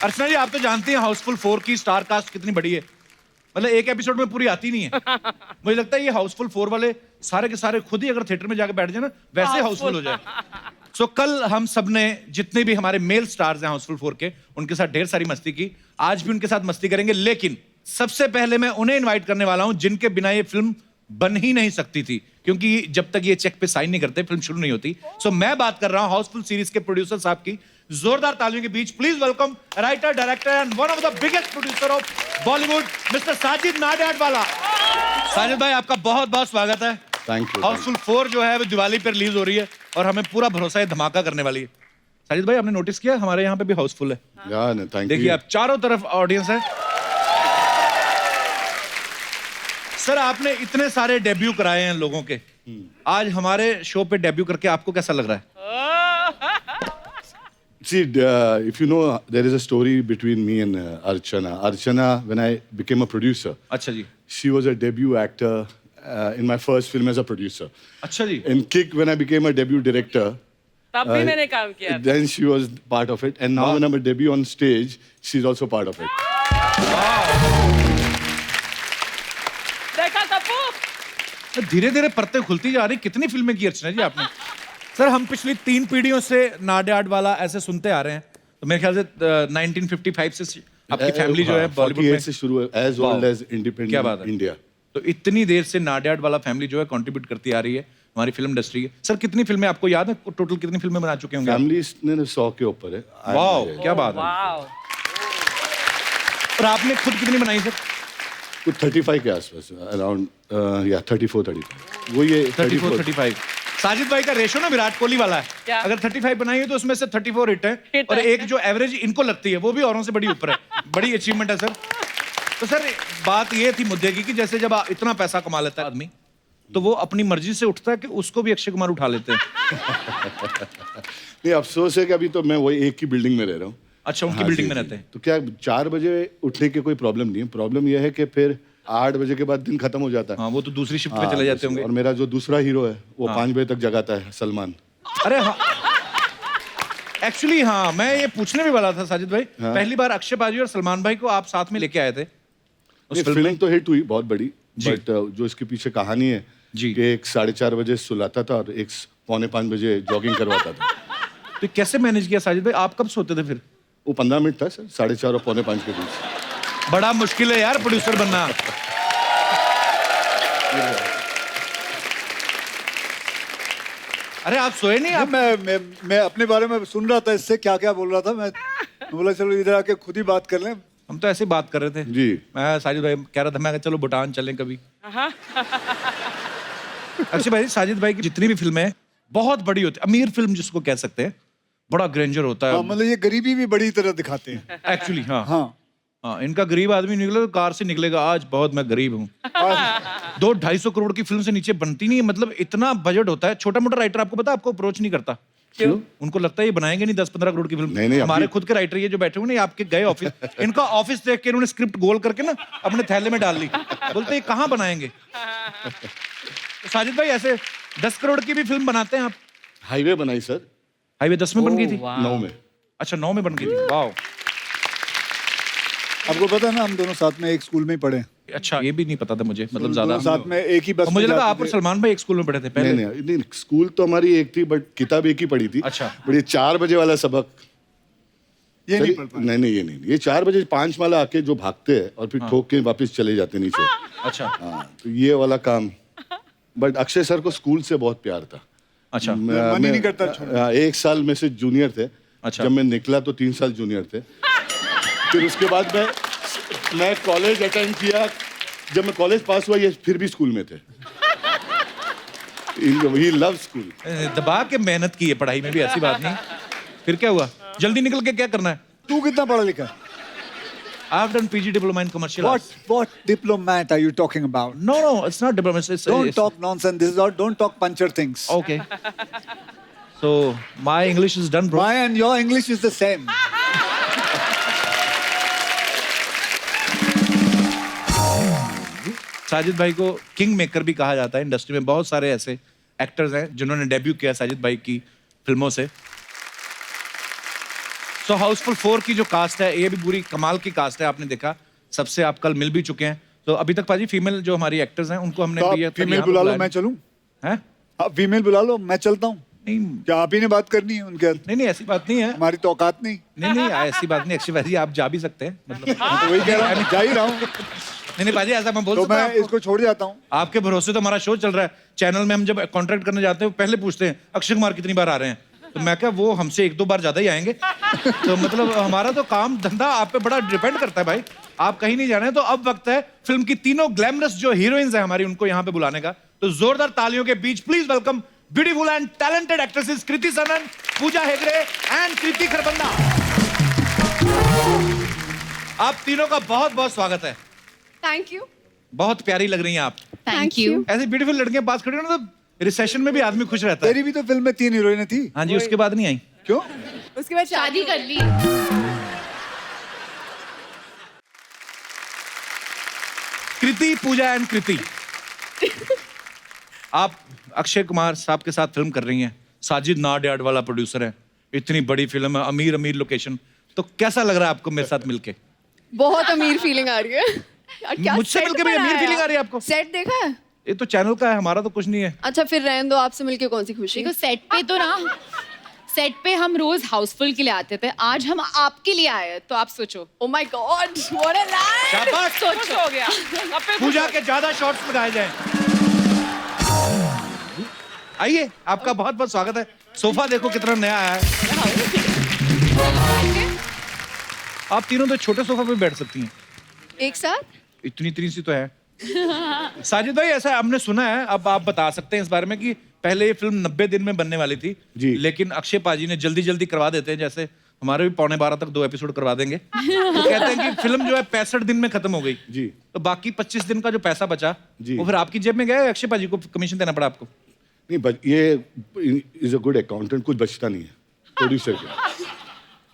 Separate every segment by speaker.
Speaker 1: अर्चना जी, आप तो जानती हैं हाउसफुल 4 की स्टार कास्ट कितनी बड़ी है। मतलब एक एपिसोड में पूरी आती नहीं है। मुझे लगता है ये हाउसफुल 4 वाले सारे के सारे खुद ही अगर थिएटर में जाकर बैठ जाए ना, वैसे हाउसफुल हो जाए। सो कल हम सब ने जितने भी हमारे मेल स्टार्स हैं हाउसफुल 4 के, उनके साथ ढेर सारी मस्ती की। आज भी उनके साथ मस्ती करेंगे, लेकिन सबसे पहले मैं उन्हें इन्वाइट करने वाला हूं जिनके बिना ये फिल्म बन ही नहीं सकती थी, क्योंकि जब तक ये चेक पे साइन नहीं करते फिल्म शुरू नहीं होती। सो मैं बात कर रहा हूं हाउसफुल सीरीज के प्रोड्यूसर साहब की। जोरदार तालियों के बीच please welcome writer, director and one of the biggest producer of Bollywood mister Sajid Nadiadwala. Sajid भाई, आपका बहुत बहुत स्वागत है।
Speaker 2: Thank you.
Speaker 1: हाउसफुल 4 जो है वो दिवाली पर रिलीज हो रही है और हमें पूरा भरोसा है धमाका करने वाली है। साजिद भाई, आपने नोटिस किया हमारे यहाँ पे भी हाउसफुल है।
Speaker 2: Thank you.
Speaker 1: देखिए आप चारों तरफ ऑडियंस है। सर, आपने इतने सारे डेब्यू कराए हैं लोगों के, आज हमारे शो पे डेब्यू करके आपको कैसा लग रहा है?
Speaker 2: See, if you know, there is a story between me and Archana. Archana, when I became a producer,
Speaker 1: अच्छा जी।
Speaker 2: she was a debut actor in my first film as a producer.
Speaker 1: अच्छा जी।
Speaker 2: In Kick, when I became a debut director,
Speaker 3: तब भी मैंने काम किया था।
Speaker 2: then she was part of it. And now when I'm a debut on stage, she's also part of it.
Speaker 3: देखा तप्पू?
Speaker 1: धीरे धीरे परतें खुलती जा रही। कितनी फिल्में की अर्चना जी आपने? सर, हम पिछली 3 पीढ़ियों से नाडियाडवाला ऐसे सुनते आ रहे हैं, तो मेरे ख्याल से 1955 से आपकी फैमिली जो है बॉलीवुड में
Speaker 2: से शुरू है, as old as independent
Speaker 1: क्या बात है?
Speaker 2: India.
Speaker 1: तो इतनी देर से नाडियाडवाला फैमिली जो है कंट्रीब्यूट करती आ रही है हमारी फिल्म इंडस्ट्री की। सर, कितनी फिल्में आपको याद है? टोटल कितनी फिल्में बना चुके होंगे?
Speaker 2: Family ने 100 के ऊपर है।
Speaker 1: वाओ, क्या बात है।
Speaker 3: वाओ।
Speaker 1: और आपने खुद कितनी बनाई सर?
Speaker 2: कुछ 35 के आसपास, अराउंड या 34-35 वो ये
Speaker 1: 34-35। साजिद भाई का रेशो ना विराट कोहली वाला है।
Speaker 3: क्या?
Speaker 1: अगर 35 बनाई है तो उसमें से 34 हिट है
Speaker 3: हिट
Speaker 1: और
Speaker 3: है।
Speaker 1: एक जो एवरेज इनको लगती है वो भी औरों से बड़ी ऊपर है। बड़ी अचीवमेंट है सर। तो सर, बात ये थी मुद्दे की कि जैसे जब इतना पैसा कमा लेता है आदमी, तो वो अपनी मर्जी से उठता है कि उसको भी अक्षय कुमार उठा लेते हैं।
Speaker 2: नहीं, अफसोस है कि अभी तो मैं वही एक ही बिल्डिंग में रह रहा हूँ।
Speaker 1: अच्छा, उनकी
Speaker 2: हाँ,
Speaker 1: बिल्डिंग
Speaker 2: जी,
Speaker 1: में
Speaker 2: जी।
Speaker 1: रहते हैं।
Speaker 2: तो क्या 4 बजे उठने की कोई प्रॉब्लम नहीं है। प्रॉब्लम यह है कि फिर 8 बजे के बाद दिन खत्म हो जाता है।
Speaker 1: हाँ, वो तो दूसरी शिफ्ट पे
Speaker 2: हाँ,
Speaker 1: चले जाते होंगे।
Speaker 2: और मेरा जो दूसरा हीरो है वो 5 बजे तक जगाता है, सलमान।
Speaker 1: अरे हाँ, एक्चुअली हाँ, मैं ये पूछने भी वाला था साजिद भाई।
Speaker 2: हाँ।
Speaker 1: पहली बार अक्षय बाजी और सलमान भाई को आप साथ में लेके आए थे उस फिल्म
Speaker 2: फिल्म
Speaker 1: में।
Speaker 2: तो हिट हुई बहुत बड़ी,
Speaker 1: जी।
Speaker 2: बट जो इसके पीछे कहानी है
Speaker 1: जी।
Speaker 2: कि एक 4:30 बजे सुलाता था और एक 4:45 बजे जॉगिंग करवाता था।
Speaker 1: तो कैसे मैनेज किया साजिद भाई? आप कब सोते थे फिर?
Speaker 2: वो 15 मिनट था सर, 4:30 और 4:45 के बीच।
Speaker 1: बड़ा मुश्किल है यार प्रोड्यूसर बनना। अरे आप सोए नहीं? आप
Speaker 4: मैं अपने बारे में सुन रहा था, इससे क्या क्या बोल रहा था। मैं बोला चलो इधर आके खुद ही बात कर लें।
Speaker 1: हम तो ऐसे ही बात कर रहे थे
Speaker 2: जी।
Speaker 1: मैं साजिद भाई कह रहा था, मैं कहा चलो भूटान चलें कभी।
Speaker 3: हाँ।
Speaker 1: अक्षय भाई, साजिद भाई की जितनी भी फिल्में हैं बहुत बड़ी होती है, अमीर फिल्म जिसको कह सकते हैं, बड़ा ग्रेंजर होता
Speaker 4: हाँ,
Speaker 1: है
Speaker 4: मतलब ये गरीबी भी बड़ी तरह दिखाते हैं।
Speaker 1: एक्चुअली। हाँ
Speaker 4: हाँ,
Speaker 1: हाँ, इनका गरीब आदमी निकले तो कार से निकलेगा, आज बहुत मैं गरीब हूँ। 200-250 करोड़ की फिल्म से नीचे बनती नहीं है। मतलब इतना बजट होता है। छोटा मोटा राइटर आपको पता है आपको अप्रोच नहीं करता।
Speaker 3: क्यों?
Speaker 1: उनको लगता है ये बनाएंगे नहीं 10-15 करोड़ की फिल्म।
Speaker 2: नहीं,
Speaker 1: हमारे
Speaker 2: अभी-
Speaker 1: खुद के राइटर ये जो बैठे हुए ना, ये आपके गए ऑफिस, इनका ऑफिस देख के इन्होंने स्क्रिप्ट गोल करके ना अपने थैले में डाल ली। बोलते ये कहाँ बनाएंगे। तो साजिद भाई, ऐसे 10 करोड़ की भी फिल्म बनाते हैं आप?
Speaker 2: हाईवे बनाई सर,
Speaker 1: हाईवे 10 में बन गई थी?
Speaker 3: वाह।
Speaker 2: 9 में।
Speaker 1: अच्छा, 9 में बन गई थी। वाह।
Speaker 4: आपको पता है ना, हम दोनों साथ में एक स्कूल में ही पढ़े।
Speaker 1: अच्छा, ये भी नहीं पता था मुझे, मतलब ज्यादा।
Speaker 4: दोनों साथ में एक ही बस
Speaker 1: और मुझे
Speaker 4: में
Speaker 1: लगा
Speaker 4: जाते
Speaker 1: आप और
Speaker 4: थे।
Speaker 1: सलमान भाई एक स्कूल में पढ़े थे
Speaker 2: नहीं
Speaker 1: पहले।
Speaker 2: नहीं, स्कूल तो हमारी एक थी, बट किताब एक ही पढ़ी थी।
Speaker 1: अच्छा।
Speaker 2: बट ये 4 बजे वाला सबक
Speaker 4: ये नहीं
Speaker 2: सर,
Speaker 4: पढ़ पाए।
Speaker 2: नहीं, ये नहीं। ये 4 बजे 5 माला आके जो भागते हैं और फिर ठोक के वापस चले जाते हैं नीचे।
Speaker 1: अच्छा
Speaker 2: हाँ, तो ये वाला काम। बट अक्षय सर को स्कूल से बहुत प्यार था।
Speaker 1: अच्छा
Speaker 4: मन ही नहीं करता छोड़ने।
Speaker 2: 1 साल में से जूनियर थे।
Speaker 1: अच्छा।
Speaker 2: जब मैं निकला तो 3 साल जूनियर थे। फिर उसके बाद मैं कॉलेज अटेंड किया। जब मैं कॉलेज पास हुआ ये फिर भी स्कूल में थे। ही लव स्कूल।
Speaker 1: दबा के मेहनत की है पढ़ाई में भी, ऐसी बात नहीं। फिर क्या हुआ? जल्दी निकल के क्या करना है?
Speaker 4: तू कितना पढ़ा लिखा है?
Speaker 1: I have done PG diploma in commercial arts.
Speaker 4: What diplomat are you talking about?
Speaker 1: No, it's not diploma. It's
Speaker 4: Don't talk nonsense. This is all. Don't talk puncture things.
Speaker 1: Okay. So my English is done, bro.
Speaker 4: My and your English is the same.
Speaker 1: Sajid भाई को king maker भी कहा जाता है industry में। बहुत सारे ऐसे एक्टर्स हैं जिन्होंने डेब्यू किया साजिद भाई की फिल्मों से। तो हाउसफुल 4 की जो कास्ट है ये भी पूरी कमाल की कास्ट है, आपने देखा सबसे आप कल मिल भी चुके हैं। तो अभी तक पाजी फीमेल जो हमारी एक्टर्स हैं उनको हमने
Speaker 4: तो
Speaker 1: भी
Speaker 4: आप फीमेल बुला लो, मैं चलूं?
Speaker 1: हैं?
Speaker 4: आप फीमेल बुला लो, मैं चलता हूँ।
Speaker 1: नहीं
Speaker 4: क्या आप ही ने बात करनी है उनके साथ?
Speaker 1: नहीं ऐसी बात नहीं है।
Speaker 4: हमारी तो औकात नहीं।
Speaker 1: नहीं ऐसी बात नहीं, अक्षय भाजी आप जा भी सकते हैं, मतलब
Speaker 4: मैं तो वही कह रहा हूँ, जा ही रहा हूँ।
Speaker 1: नहीं पाजी ऐसा मैं बोल
Speaker 4: तो
Speaker 1: सकता हूँ
Speaker 4: मैं
Speaker 1: आपको।
Speaker 4: इसको छोड़ जाता हूँ।
Speaker 1: आपके भरोसे तो हमारा शो चल रहा है चैनल में। हम जब कॉन्ट्रैक्ट करने जाते हैं पहले पूछते हैं अक्षय कुमार कितनी बार आ रहे हैं, तो मैं क्या वो हमसे 1-2 बार ज्यादा ही आएंगे। तो मतलब हमारा तो काम धंधा आप पे बड़ा डिपेंड करता है भाई, आप कहीं नहीं जाने। तो अब वक्त है फिल्म की तीनों ग्लैमरस जो हीरोइंस है हमारी उनको यहाँ पे बुलाने का। तो जोरदार तालियों के बीच please welcome beautiful and talented actresses Kriti Sanon, Pooja Hegde and Kriti Kharbanda. आप तीनों का बहुत बहुत स्वागत है।
Speaker 5: Thank you.
Speaker 1: बहुत प्यारी लग रही हैं आप।
Speaker 5: Thank you.
Speaker 1: ऐसी ब्यूटीफुल लड़कियां पास खड़ी हो ना तो रिसेशन में भी आदमी खुश रहता है।
Speaker 4: तेरी भी तो फिल्म में 3 हीरोइनें थी।
Speaker 1: हाँ जी, उसके बाद नहीं आई।
Speaker 4: क्यों?
Speaker 5: उसके बाद
Speaker 6: शादी कर ली।
Speaker 1: कृति, पूजा एंड कृति, आप अक्षय कुमार साहब के साथ फिल्म कर रही हैं। साजिद नाडियाड वाला प्रोड्यूसर है, इतनी बड़ी फिल्म है, अमीर अमीर लोकेशन। तो कैसा लग रहा है आपको मेरे साथ मिलके?
Speaker 5: बहुत अमीर फीलिंग आ रही है यार। क्या
Speaker 1: मुझसे
Speaker 5: set
Speaker 1: मिलके भी अमीर
Speaker 5: बनाया?
Speaker 1: फीलिंग आ रही है आपको?
Speaker 5: सेट देखा है?
Speaker 1: ये तो चैनल का है, हमारा तो कुछ नहीं है।
Speaker 5: अच्छा फिर रहने दो, आपसे मिलके कौन सी खुशी।
Speaker 6: देखो सेट पे तो ना, सेट पे हम रोज हाउसफुल के लिए आते थे, आज हम आपके लिए आए हैं, तो आप सोचो।
Speaker 5: Oh my God, what a line.
Speaker 1: शाबाश,
Speaker 3: खुश हो गया अब पे
Speaker 1: पूजा के ज्यादा शॉट्स लगाए जाएं। आइए, आपका बहुत बहुत स्वागत है। सोफा देखो कितना नया आया है। आप तीनों तो छोटे सोफा पे बैठ सकती हैं।
Speaker 5: एक साथ?
Speaker 1: इतनी सी तो है। साजिद भाई ऐसा हमने सुना है, अब आप बता सकते हैं इस बारे में कि पहले ये फिल्म 90 दिन में बनने वाली थी
Speaker 2: जी।
Speaker 1: लेकिन अक्षय पाजी ने जल्दी करवा देते हैं, जैसे हमारे भी 11:15 तक 2 एपिसोड करवा देंगे। तो कहते हैं कि फिल्म जो है 65 दिन में खत्म हो गई
Speaker 2: जी।
Speaker 1: तो बाकी 25 दिन का जो पैसा बचा
Speaker 2: जी।
Speaker 1: वो फिर आपकी जेब में गया, अक्षय पाजी को कमीशन देना पड़ा आपको?
Speaker 2: नहीं ये इज अ गुड अकाउंटेंट, कुछ बचता नहीं है प्रोड्यूसर को।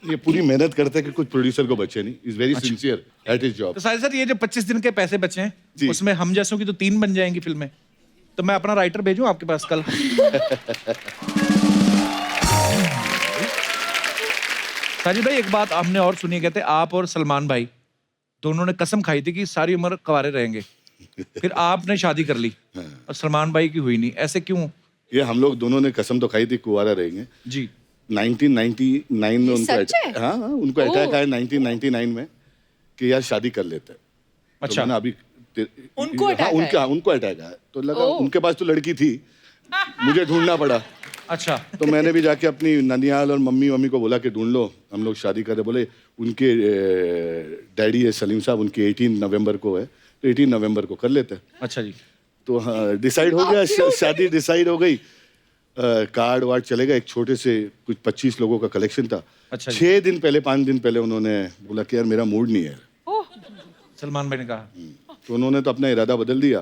Speaker 2: ये पूरी मेहनत करता है कि कुछ प्रोड्यूसर को बचे नहीं। Is very sincere at his job.
Speaker 1: तो साजिद सर ये जो 25 दिन के पैसे बचे हैं
Speaker 2: जी।
Speaker 1: उसमें हम जैसों की तो 3 बन जाएंगी फिल्में। तो मैं अपना राइटर भेजूं आपके पास कल? साजिद भाई एक बात हमने और सुनी, कहते आप और सलमान भाई दोनों ने कसम खाई थी कि सारी उम्र कुंवारे रहेंगे, फिर आपने शादी कर ली और सलमान भाई की हुई नहीं, ऐसे क्यों?
Speaker 2: ये हम लोग दोनों ने कसम तो खाई थी कुंवारा रहेंगे।
Speaker 1: जी।
Speaker 2: 1999 में उनको
Speaker 5: सच है?
Speaker 2: हाँ उनको अटैक आया 1999 में कि यार शादी कर लेते हैं।
Speaker 1: अच्छा।
Speaker 2: तो मैंने अभी
Speaker 3: उनको attack
Speaker 2: हाँ, उनको अटैक आया तो लगा उनके पास तो लड़की थी, मुझे ढूंढना पड़ा।
Speaker 1: अच्छा।
Speaker 2: तो मैंने भी जाके अपनी ननियाल और मम्मी को बोला कि ढूंढ लो, हम लोग शादी कर रहे। बोले उनके डैडी है सलीम साहब, उनकी 18 नवंबर को है, तो 18 नवंबर को कर लेते हैं।
Speaker 1: अच्छा जी।
Speaker 2: तो हाँ डिसाइड हो गया, शादी डिसाइड हो गई। कार्ड वार्ड चलेगा, एक छोटे से कुछ 25 लोगों का कलेक्शन था।
Speaker 1: अच्छा जी।
Speaker 2: 6 दिन पहले 5 दिन पहले उन्होंने बोला कि यार मेरा मूड नहीं है।
Speaker 1: सलमान भाई ने कहा।
Speaker 2: तो उन्होंने तो अपना इरादा बदल दिया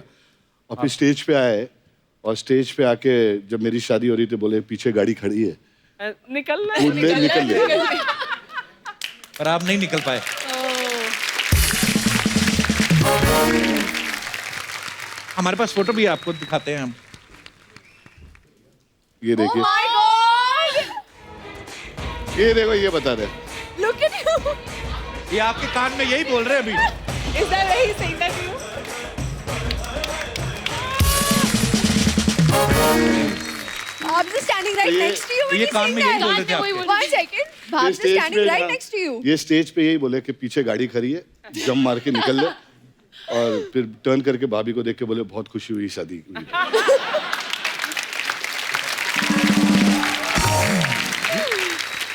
Speaker 2: और फिर स्टेज पे आए और स्टेज पे आके जब मेरी शादी हो रही थी बोले पीछे गाड़ी खड़ी है,
Speaker 3: निकल
Speaker 2: कूद ले निकल ले।
Speaker 1: पर आप नहीं निकल पाए। हमारे पास फोटो भी है, आपको दिखाते हैं हम।
Speaker 2: ये देखिए,
Speaker 5: माय गॉड,
Speaker 2: ये देखो, ये बता रहे
Speaker 5: लुक एट यू।
Speaker 1: ये आपके कान में यही बोल रहे हैं अभी।
Speaker 3: Is that where he saying that to you?
Speaker 5: आप just standing right
Speaker 2: ये-
Speaker 5: next to you when
Speaker 1: ये
Speaker 5: he's
Speaker 1: कान
Speaker 5: saying
Speaker 1: में यही
Speaker 5: that.
Speaker 1: बोल रहे थे आपके।
Speaker 5: One second, भाभी just
Speaker 2: स्टेज
Speaker 5: standing
Speaker 2: पे
Speaker 5: right
Speaker 2: हाँ,
Speaker 5: next to you.
Speaker 2: ये स्टेज पे यही बोले कि पीछे गाड़ी खड़ी है, जम मार के निकल ले। और फिर टर्न करके भाभी को देख के बोले बहुत खुशी हुई शादी हुई।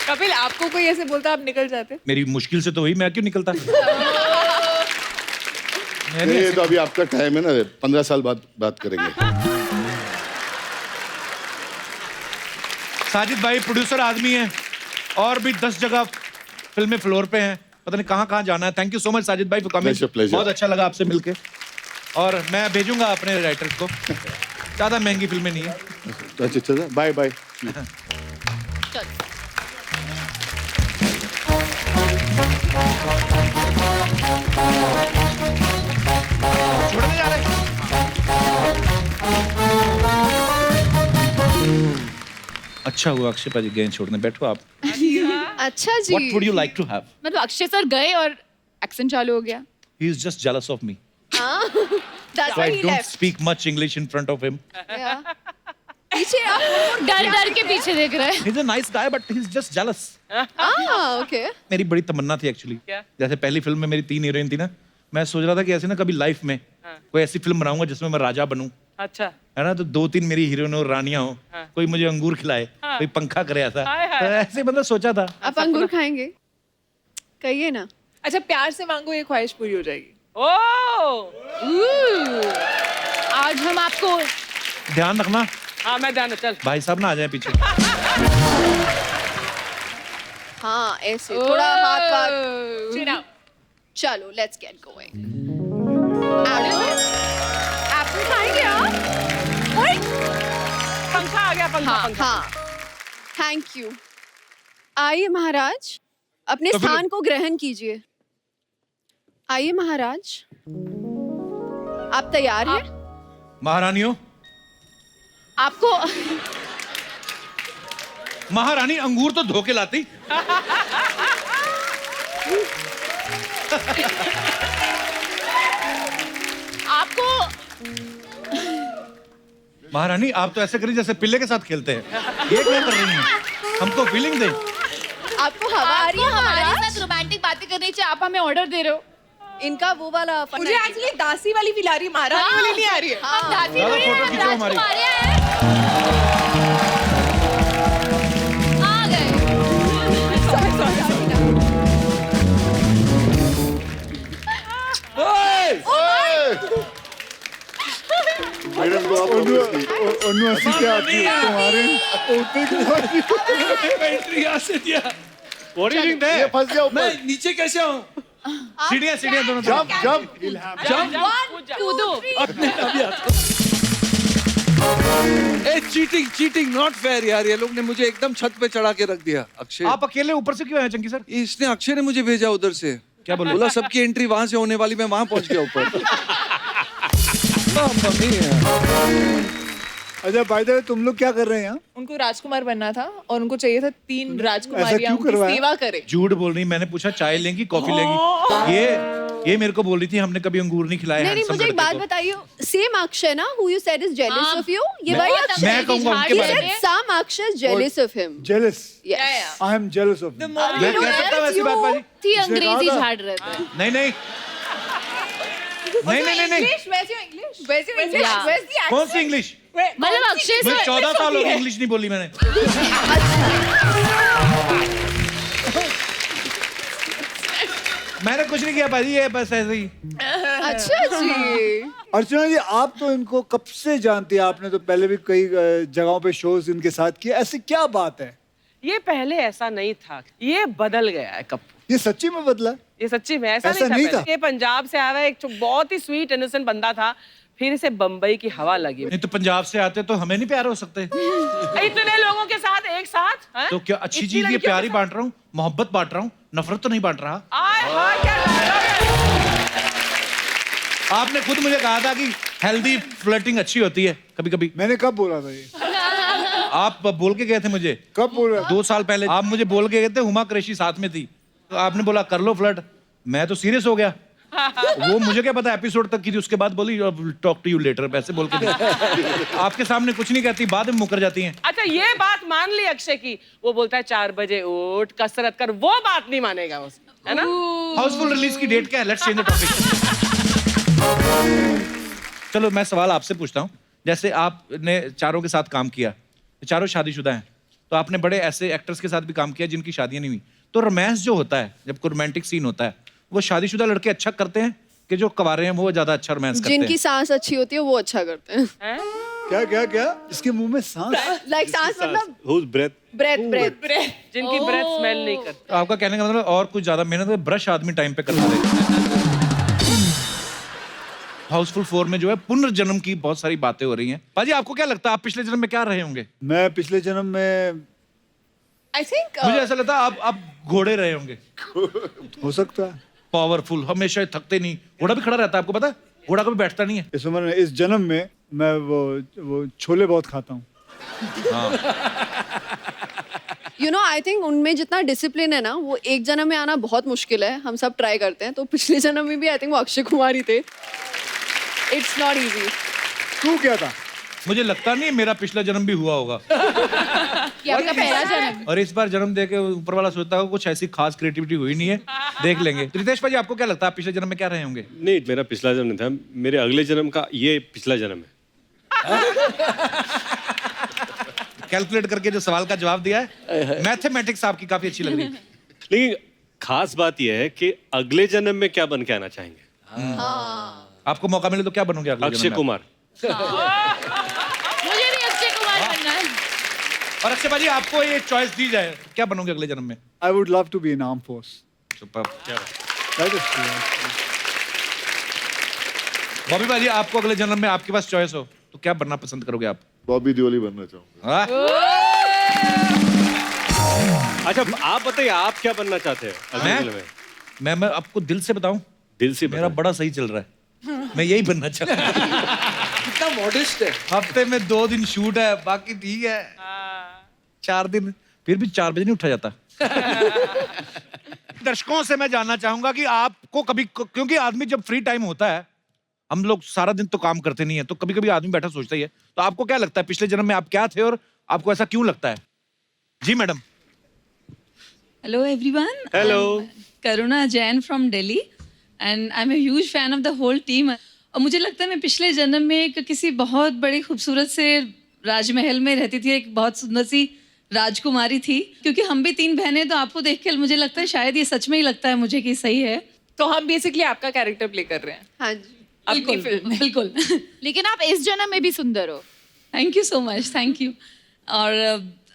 Speaker 5: कपिल, आपको कोई ऐसे बोलता आप निकल जाते?
Speaker 1: मेरी मुश्किल से तो हुई, मैं क्यों निकलता? मैंने
Speaker 2: ये
Speaker 1: ऐसे-
Speaker 2: तो अभी आपका टाइम है ना, 15 साल बाद बात करेंगे।
Speaker 1: साजिद भाई प्रोड्यूसर आदमी हैं और भी 10 जगह फिल्में फ्लोर पे हैं, पता नहीं कहाँ जाना है। Thank you so much Sajid भाई फॉर कमिंग।
Speaker 2: Pleasure, pleasure.
Speaker 1: बहुत अच्छा लगा आपसे मिलके और मैं भेजूंगा अपने राइटर को। ज्यादा महंगी फिल्में नहीं है।
Speaker 2: अच्छा चलो, बाय बाय।
Speaker 1: छोड़ने जा रहे हैं। अच्छा हुआ अक्षय पाजी गए छोड़ने, बैठो आप।
Speaker 5: अच्छा जी।
Speaker 1: What would you like to have?
Speaker 6: मतलब अक्षय सर गए और एक्सेंट चालू हो गया.
Speaker 1: He is just jealous of me.
Speaker 5: That's
Speaker 1: So
Speaker 5: why
Speaker 1: I
Speaker 5: he
Speaker 1: don't
Speaker 5: left.
Speaker 1: speak much English in front of him.
Speaker 5: Yeah. पीछे आप
Speaker 6: डर के पीछे देख रहे हैं.
Speaker 1: He's a nice guy, but he's just jealous.
Speaker 5: Okay.
Speaker 1: मेरी बड़ी तमन्ना थी एक्चुअली.
Speaker 3: क्या?
Speaker 1: जैसे पहली फिल्म में मेरी 3 हीरोइन थी ना, मैं सोच रहा था कि ऐसे ना कभी लाइफ में कोई ऐसी फिल्म बनाऊंगा जिसमें मैं राजा बनूं,
Speaker 3: अच्छा
Speaker 1: है ना, तो 2-3 मेरी हीरोइन और रानियां हो, कोई मुझे अंगूर खिलाए, कोई पंखा करे ऐसा.
Speaker 3: हाय, हाय.
Speaker 1: तो ऐसे मतलब सोचा था.
Speaker 5: आप अंगूर खाएंगे? कहिए ना.
Speaker 3: अच्छा प्यार से मांगो ये ख्वाहिश पूरी हो जाएगी. ओह
Speaker 6: आज हम आपको
Speaker 1: ध्यान रखना
Speaker 3: हाँ मैं ध्यान चल.
Speaker 1: भाई साहब ना आ जाए पीछे.
Speaker 5: हाँ ऐसे थोड़ा हाथ वाथ.
Speaker 3: Chin up.
Speaker 5: चलो लेट्स गेट गोइंग. एप्पल खाएंगे आप? ओए
Speaker 3: पंखा आ गया पंखा. पंखा.
Speaker 5: हाँ. Thank you. आइए महाराज, अपने
Speaker 1: तो फिर-
Speaker 5: स्थान को ग्रहण कीजिए. आइए महाराज. आप तैयार हैं?
Speaker 1: महारानियों,
Speaker 6: आपको
Speaker 1: महारानी अंगूर तो धो के लाती.
Speaker 6: आपको
Speaker 1: महारानी आप तो ऐसे करिए जैसे पिल्ले के साथ खेलते हैं. ये क्या कर रही हैं? हमको फीलिंग दे.
Speaker 5: आपको हवा आ रही है
Speaker 6: हमारे
Speaker 5: महाराज?
Speaker 6: साथ रोमांटिक बातें करनी चाहिए. आप हमें ऑर्डर दे रहे हो.
Speaker 5: इनका वो वाला फन
Speaker 3: मुझे एक्चुअली दासी वाली फील आ रही है महारानी वाली नहीं आ रही है.
Speaker 6: हम दासी
Speaker 1: ज़्यादा
Speaker 6: थोड़ी
Speaker 1: फोटो
Speaker 6: हैं,
Speaker 1: खींचो हमारी.
Speaker 6: राजकुमारी हैं. आ गए.
Speaker 2: मैडम को आप
Speaker 4: उन्नू क्या आती है तुम्हारे उतने की बात
Speaker 1: एंट्री यहाँ से दिया. What are you doing
Speaker 2: ये
Speaker 1: there?
Speaker 2: फंस गया ऊपर.
Speaker 1: मैं नीचे कैसे आऊँ? सीढ़ियाँ दोनों तरफ.
Speaker 2: Jump jump.
Speaker 6: कूदो.
Speaker 7: ए चीटिंग नॉट फेयर यार. ये लोग ने मुझे एकदम छत पे चढ़ा के रख दिया. अक्षय
Speaker 1: आप अकेले ऊपर से क्यों आए चंकी सर?
Speaker 7: इसने अक्षय ने मुझे भेजा उधर से.
Speaker 1: क्या बोले?
Speaker 7: बोला सबकी एंट्री वहां से होने वाली, मैं वहां पहुंच गया ऊपर. मम्मी है.
Speaker 4: अच्छा बाय द वे तुम लोग क्या कर रहे हैं यहाँ?
Speaker 3: उनको राजकुमार बनना था और उनको चाहिए था 3
Speaker 4: ऐसा
Speaker 3: राजकुमारियां
Speaker 4: क्यों
Speaker 3: उनकी
Speaker 4: करवाया?
Speaker 3: सेवा करे.
Speaker 1: झूठ बोल रही. मैंने पूछा चाय लेंगी कॉफी लेंगी. ये मेरे को बोल रही थी हमने कभी अंगूर नहीं खिलाए.
Speaker 5: नहीं नहीं,
Speaker 1: handsome
Speaker 5: मुझे एक
Speaker 1: लड़के
Speaker 5: बात
Speaker 1: को.
Speaker 5: बताइए. सेम अक्षय ना who you said is jealous
Speaker 6: हाँ.
Speaker 5: of you? ये
Speaker 1: मैं-
Speaker 5: वही
Speaker 6: बहुत
Speaker 5: अक्षय.
Speaker 1: मैं कहूंगा उनके
Speaker 5: He
Speaker 1: बारे
Speaker 5: said
Speaker 1: में.
Speaker 5: some Akshay is jealous of him.
Speaker 4: Jealous.
Speaker 5: Yes.
Speaker 4: I am jealous of.
Speaker 1: मैं कह सकता हूँ ऐसी बात बाजी?
Speaker 6: थी
Speaker 4: इसने
Speaker 6: अंग्रेजी
Speaker 4: कहा था।
Speaker 6: झाड़ रहे थे.
Speaker 1: नहीं नहीं नहीं नहीं नहीं.
Speaker 3: वैसे इंग्लिश
Speaker 5: वैसे English,
Speaker 6: Yeah.
Speaker 5: where's the accent?
Speaker 1: कौन सी इंग्लिश?
Speaker 6: मतलब अक्षय
Speaker 1: मैं
Speaker 6: सर
Speaker 1: 14 साल हो गए इंग्लिश नहीं बोली मैंने. मैंने कुछ नहीं किया भाजी. ये बस ऐसे ही.
Speaker 5: अच्छा जी.
Speaker 4: अर्चना जी आप तो इनको कब से जानती हैं? आपने तो पहले भी कई जगहों पे शोज इनके साथ किए. ऐसी क्या बात है?
Speaker 8: ये पहले ऐसा नहीं था, ये बदल गया है कप्पू.
Speaker 4: ये सच्ची में बदला?
Speaker 8: ये सच्ची में ऐसा
Speaker 4: ऐसा
Speaker 8: नहीं था,
Speaker 4: नहीं
Speaker 8: पहले.
Speaker 4: था?
Speaker 8: ये पंजाब से आया हुआ एक बहुत ही स्वीट इनोसेंट बंदा था, फिर इसे बम्बई की हवा लगी.
Speaker 1: नहीं तो पंजाब से आते तो हमें नहीं प्यार हो सकते.
Speaker 8: इतने लोगों के साथ एक साथ हैं?
Speaker 1: तो क्या अच्छी
Speaker 8: इतनी
Speaker 1: चीज ये
Speaker 8: लड़कियों
Speaker 1: प्यार
Speaker 8: के
Speaker 1: ही बांट रहा हूँ, मोहब्बत बांट रहा हूँ, नफरत तो नहीं बांट रहा.
Speaker 8: साथ? आय हाय क्या डायलॉग है.
Speaker 1: आपने खुद मुझे कहा था कि हेल्दी फ्लर्टिंग अच्छी होती है कभी कभी.
Speaker 4: मैंने कब बोला था ये?
Speaker 1: आप बोल के गए थे मुझे
Speaker 4: कब बोल रहा था?
Speaker 1: 2 साल पहले. आप मुझे बोल के गए थे हुमा कुरैशी साथ में थी, तो आपने बोला कर लो फ्लर्ट. मैं तो सीरियस हो गया. वो मुझे क्या पता एपिसोड तक की थी. उसके बाद बोली टॉक टू यू लेटर ऐसे बोल के दी. आपके सामने कुछ नहीं कहती, बाद में मुकर जाती हैं.
Speaker 8: अच्छा ये बात मान ली अक्षय की. वो बोलता है 4 बजे उठ कसरत कर, वो बात नहीं मानेगा उसकी, है ना.
Speaker 1: हाउसफुल रिलीज की डेट क्या है? Let's change the topic. चलो मैं सवाल आपसे पूछता हूँ. जैसे आपने चारों के साथ काम किया, चारों शादीशुदा हैं, तो आपने बड़े ऐसे एक्टर्स के साथ भी काम किया जिनकी शादियां नहीं हुई. तो रोमांस जो होता है, जब कोई रोमांटिक सीन होता है, वो शादीशुदा लड़के अच्छा करते हैं कि जो कवारे हैं वो ज्यादा अच्छा रोमांस करते
Speaker 5: जिनकी
Speaker 1: हैं?
Speaker 5: सांस अच्छी होती है वो अच्छा करते हैं.
Speaker 8: हैं?
Speaker 4: क्या क्या क्या? इसके मुंह में सांस?
Speaker 5: लाइक सांस मतलब
Speaker 2: Whose breath?
Speaker 5: ब्रेथ.
Speaker 8: जिनकी ब्रेथ स्मेल नहीं करती.
Speaker 1: तो आपका कहने का मतलब और कुछ ज्यादा मेहनत है, ब्रश आदमी टाइम पे करता है. हाउसफुल 4 में जो है पुनर्जन्म की बहुत सारी बातें हो रही हैं. पाजी आपको क्या लगता है आप पिछले जन्म में क्या रहे होंगे?
Speaker 4: मैं पिछले जन्म में
Speaker 3: आई थिंक
Speaker 1: मुझे ऐसा लगता है आप घोड़े रहे होंगे.
Speaker 4: हो सकता है.
Speaker 1: पावरफुल, हमेशा थकते नहीं. घोड़ा भी खड़ा रहता है, आपको पता है? घोड़ा कभी बैठता नहीं है.
Speaker 4: इस उम्र में, इस जन्म में मैं वो छोले बहुत खाता हूँ.
Speaker 5: यू नो आई थिंक उनमें जितना डिसिप्लिन है ना वो एक जन्म में आना बहुत मुश्किल है. हम सब ट्राई करते हैं. तो पिछले जन्म में भी आई थिंक वो अक्षय कुमार ही थे. It's not easy.
Speaker 4: तू क्या था?
Speaker 1: मुझे लगता नहीं मेरा पिछला जन्म भी हुआ होगा.
Speaker 6: ये आपका पहला जन्म.
Speaker 1: और इस बार जन्म दे के ऊपर वाला सोचता है कुछ ऐसी खास क्रिएटिविटी हुई नहीं है. देख लेंगे. तो रितेश भाई आपको क्या लगता है पिछले जन्म में क्या रहे होंगे?
Speaker 9: नहीं, मेरा पिछला जन्म नहीं था, मेरे अगले जन्म का ये पिछला जन्म है.
Speaker 1: कैलकुलेट करके जो सवाल का जवाब दिया है, मैथमेटिक्स आपकी काफी अच्छी लग रही है.
Speaker 9: लेकिन खास बात यह है कि अगले जन्म में क्या बन के आना चाहेंगे?
Speaker 1: आपको मौका मिले तो क्या बनोगे अगले
Speaker 9: अक्षय
Speaker 1: जन्म में?
Speaker 9: कुमार.
Speaker 6: मुझे भी अक्षय कुमार बनना है.
Speaker 1: और अक्षय भाई आपको ये चॉइस दी जाए तो क्या बनोगे अगले जन्म में?
Speaker 4: I would love to be in armed force.
Speaker 1: Super.
Speaker 4: That is true.
Speaker 1: Bobby भाई आपको अगले जन्म में आपके पास चॉइस हो तो क्या बनना पसंद करोगे आप?
Speaker 2: बॉबी देओली बनना चाहूंगा.
Speaker 1: हाँ?
Speaker 9: अच्छा, आप बताइए, आप क्या बनना चाहते हैं अगले जन्म में?
Speaker 1: मैं आपको दिल से बताऊं,
Speaker 9: दिल से
Speaker 1: मेरा बड़ा सही चल रहा है. मैं यही बनना चाहता हूँ.
Speaker 7: कितना मॉडेस्ट है.
Speaker 1: हफ्ते में 2 दिन शूट है, बाकी ठीक है. 4 दिन फिर भी 4 बजे नहीं उठा जाता. दर्शकों से मैं जानना चाहूंगा कि आपको कभी, क्योंकि आदमी जब फ्री टाइम होता है, हम लोग सारा दिन तो काम करते नहीं है, तो कभी कभी आदमी बैठा सोचता ही है. तो आपको क्या लगता है पिछले जन्म में आप क्या थे और आपको ऐसा क्यों लगता है? जी madam.
Speaker 10: Hello everyone.
Speaker 9: Hello.
Speaker 10: I'm Karuna Jain from Delhi and I'm a huge fan of the whole team. और मुझे लगता है मैं पिछले जन्म में एक किसी बहुत बड़ी खूबसूरत से राजमहल में रहती थी, एक बहुत सुंदर सी राजकुमारी थी. क्योंकि हम भी 3 बहनें, तो आपको देख के मुझे लगता है शायद ये सच में ही लगता है मुझे कि सही है.
Speaker 3: तो हम बेसिकली आपका कैरेक्टर प्ले कर रहे हैं.
Speaker 5: हाँ जी.
Speaker 3: अपनी फिल्म में.
Speaker 10: बिल्कुल.
Speaker 6: लेकिन आप इस जन्म में भी सुंदर हो.
Speaker 10: Thank you so much. Thank you. और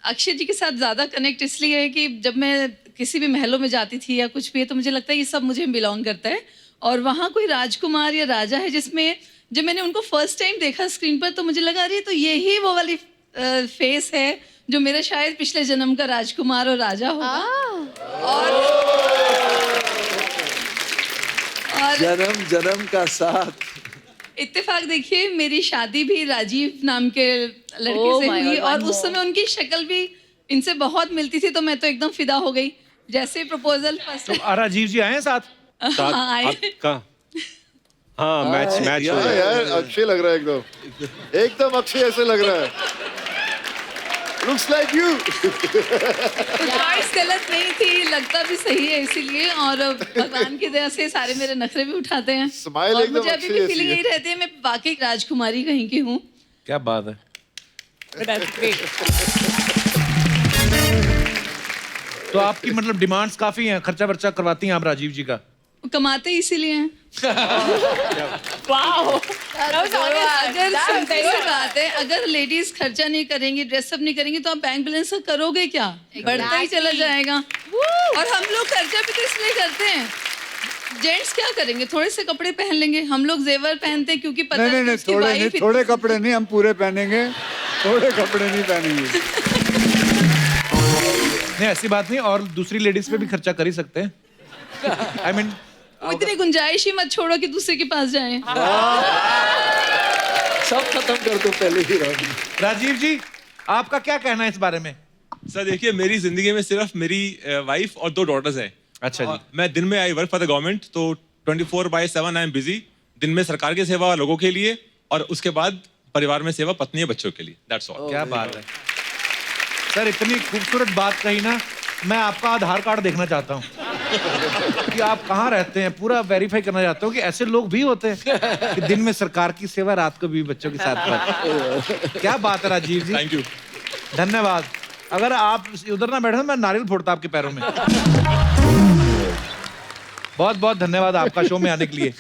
Speaker 10: अक्षय जी के साथ ज़्यादा कनेक्ट इसलिए है कि जब मैं किसी भी महलों में जाती थी या कुछ भी है, तो मुझे लगता है ये सब मुझे बिलोंग करता है. और वहाँ कोई राजकुमार या राजा है जिसमें जब मैंने उनको फर्स्ट टाइम देखा स्क्रीन पर तो मुझे लगा अरे तो यही वो वाली फेस है जो मेरा शायद पिछले जन्म का राजकुमार और राजा होगा. और
Speaker 7: जन्म जन्म का साथ.
Speaker 10: इत्तेफाक देखिए, मेरी शादी भी राजीव नाम के लड़के
Speaker 6: Oh
Speaker 10: से
Speaker 6: my
Speaker 10: हुई
Speaker 6: God,
Speaker 10: और
Speaker 6: one
Speaker 10: उस समय उनकी शक्ल भी इनसे बहुत मिलती थी, तो मैं तो एकदम फिदा हो गई. जैसे प्रपोजल फर्स्ट
Speaker 1: तो राजीव जी आए हैं साथ?
Speaker 10: आए.
Speaker 9: आपका हाँ, मैच हो
Speaker 2: हाँ
Speaker 9: जाएगा.
Speaker 2: यार, अक्षय लग रहा है एकदम अक्षय ऐसे लग रहा है. Looks like you.
Speaker 10: चॉइस गलत नहीं थी, लगता भी सही है इसीलिए. और भगवान की दया से सारे मेरे नखरे भी उठाते हैं.
Speaker 2: Smile
Speaker 10: और
Speaker 2: एकदम
Speaker 10: मुझे अभी
Speaker 2: अच्छी
Speaker 10: भी
Speaker 2: ऐसी
Speaker 10: फीलिंग
Speaker 2: है.
Speaker 10: यही रहती है मैं वाकई राजकुमारी कहीं की हूँ.
Speaker 1: क्या बात है. तो आपकी मतलब डिमांड्स काफी हैं, खर्चा वर्चा करवाती हैं आप राजीव जी का?
Speaker 10: कमाते ही इसीलिए हैं.
Speaker 3: वाओ.
Speaker 10: अगर सिंपल सी बात है, अगर लेडीज खर्चा नहीं करेंगी, ड्रेसअप नहीं करेंगी, तो आप बैंक बैलेंस का करोगे क्या? बढ़ता ही चला जाएगा. और हम लोग खर्चा भी तो इसलिए करते हैं. जेंट्स क्या करेंगे? थोड़े से कपड़े पहन लेंगे. हम लोग जेवर पहनते हैं क्योंकि पता
Speaker 4: नहीं,
Speaker 10: है उसकी
Speaker 4: थोड़े नहीं,
Speaker 10: वाइफ
Speaker 4: थोड़े कपड़े नहीं, हम पूरे पहनेंगे. थोड़े कपड़े नहीं पहनेंगे.
Speaker 1: नहीं ऐसी बात नहीं, और दूसरी लेडीज पे भी खर्चा कर ही सकते हैं. आई मीन
Speaker 10: वो इतनी गुंजाइश ही मत छोड़ो कि दूसरे के पास जाएं.
Speaker 7: सब खत्म कर दो पहले ही राउंड.
Speaker 1: राजीव जी आपका क्या कहना है इस बारे में?
Speaker 11: सर देखिए, मेरी जिंदगी में सिर्फ मेरी वाइफ और 2 डॉटर्स हैं.
Speaker 1: अच्छा जी.
Speaker 11: मैं दिन में I work for the government, तो 24/7 आई एम बिजी. दिन में सरकार की सेवा लोगों के लिए, और उसके बाद परिवार में सेवा पत्नी और बच्चों के लिए. That's all.
Speaker 1: क्या बात है सर, इतनी खूबसूरत बात कही ना. मैं आपका आधार कार्ड देखना चाहता हूँ कि आप कहाँ रहते हैं. पूरा वेरीफाई करना चाहता हूँ कि ऐसे लोग भी होते हैं कि दिन में सरकार की सेवा, रात को भी बच्चों के साथ. क्या बात है राजीव जी.
Speaker 11: Thank you.
Speaker 1: धन्यवाद. अगर आप उधर ना बैठे मैं नारियल फोड़ता आपके पैरों में. बहुत बहुत धन्यवाद आपका शो में आने के लिए.